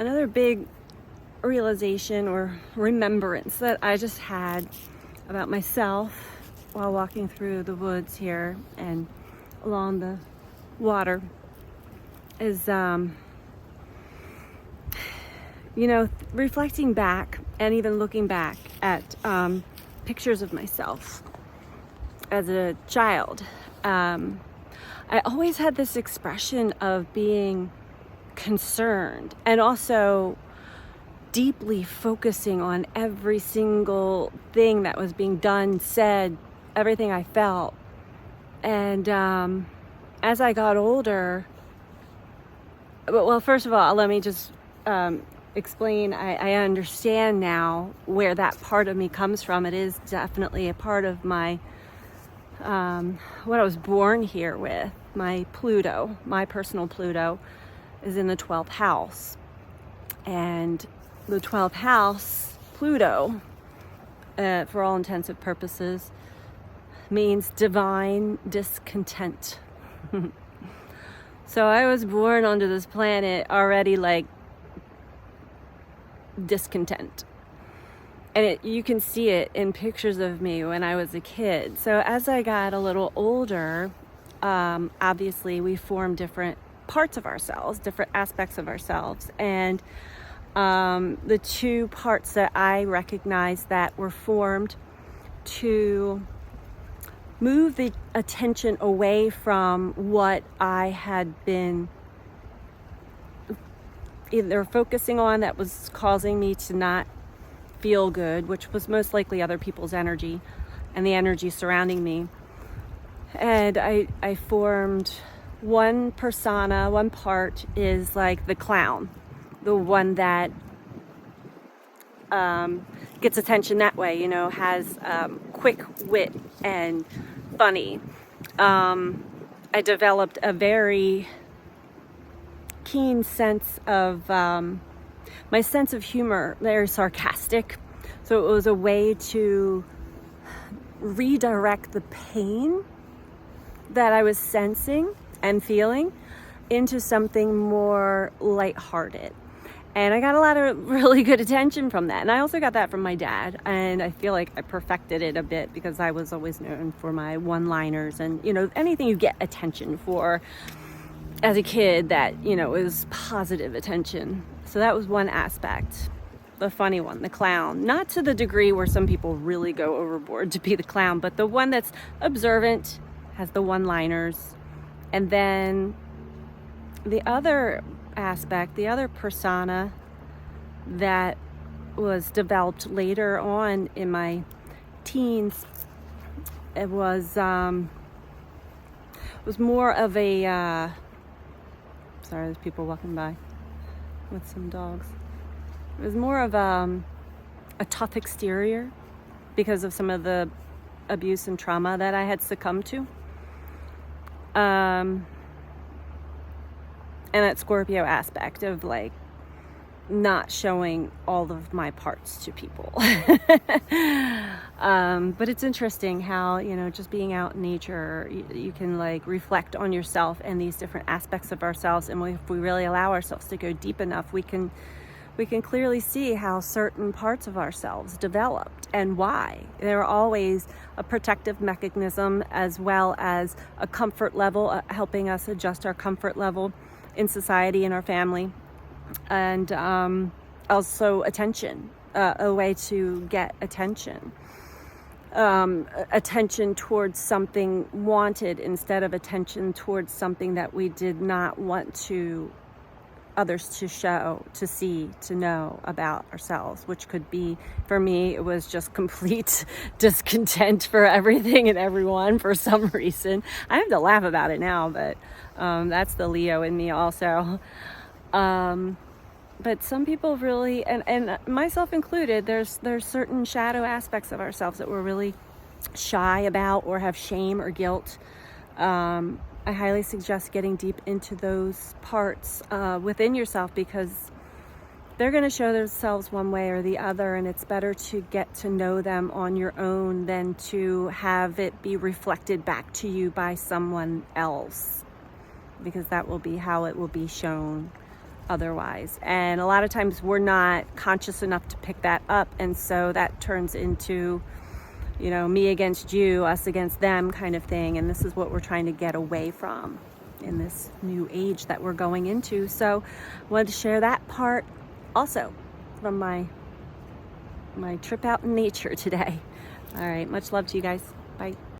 another big realization or remembrance that I just had about myself while walking through the woods here and along the water is, reflecting back and even looking back at pictures of myself as a child. I always had this expression of being concerned and also deeply focusing on every single thing that was being done, said, everything I felt. And as I got older, well, first of all, let me just explain. I understand now where that part of me comes from. It is definitely a part of my, what I was born here with. My Pluto, my personal Pluto, is in the 12th house. And the 12th house, Pluto, for all intensive purposes, means divine discontent. So I was born onto this planet already like discontent. And you can see it in pictures of me when I was a kid. So as I got a little older, obviously we form different parts of ourselves, different aspects of ourselves. And the two parts that I recognize that were formed to move the attention away from what I had been either focusing on that was causing me to not feel good, which was most likely other people's energy and the energy surrounding me. And I formed one persona, one part is like the clown, the one that gets attention that way, has quick wit and funny. I developed a very keen sense of my sense of humor, very sarcastic. So it was a way to redirect the pain that I was sensing and feeling into something more lighthearted. And I got a lot of really good attention from that. And I also got that from my dad. And I feel like I perfected it a bit because I was always known for my one-liners and, anything you get attention for as a kid that, is positive attention. So that was one aspect, the funny one, the clown. Not to the degree where some people really go overboard to be the clown, but the one that's observant, has the one-liners. And then the other aspect, the other persona that was developed later on in my teens, it was more of a sorry, there's people walking by with some dogs. It was more of a tough exterior because of some of the abuse and trauma that I had succumbed to. And that Scorpio aspect of like not showing all of my parts to people. But it's interesting how, just being out in nature, you can like reflect on yourself and these different aspects of ourselves. And if we really allow ourselves to go deep enough, we can clearly see how certain parts of ourselves developed and why. They're always a protective mechanism as well as a comfort level, helping us adjust our comfort level in society and our family, and also attention, a way to get attention towards something wanted instead of attention towards something that we did not want to others to show, to see, to know about ourselves, which could be, for me, it was just complete discontent for everything and everyone for some reason. I have to laugh about it now, but that's the Leo in me also. But some people really, and myself included, there's certain shadow aspects of ourselves that we're really shy about or have shame or guilt. I highly suggest getting deep into those parts within yourself because they're going to show themselves one way or the other, and it's better to get to know them on your own than to have it be reflected back to you by someone else, because that will be how it will be shown. otherwise. And a lot of times we're not conscious enough to pick that up. And so that turns into, you know, me against you, us against them kind of thing. And this is what we're trying to get away from in this new age that we're going into. So I wanted to share that part also from my trip out in nature today. All right, much love to you guys. Bye.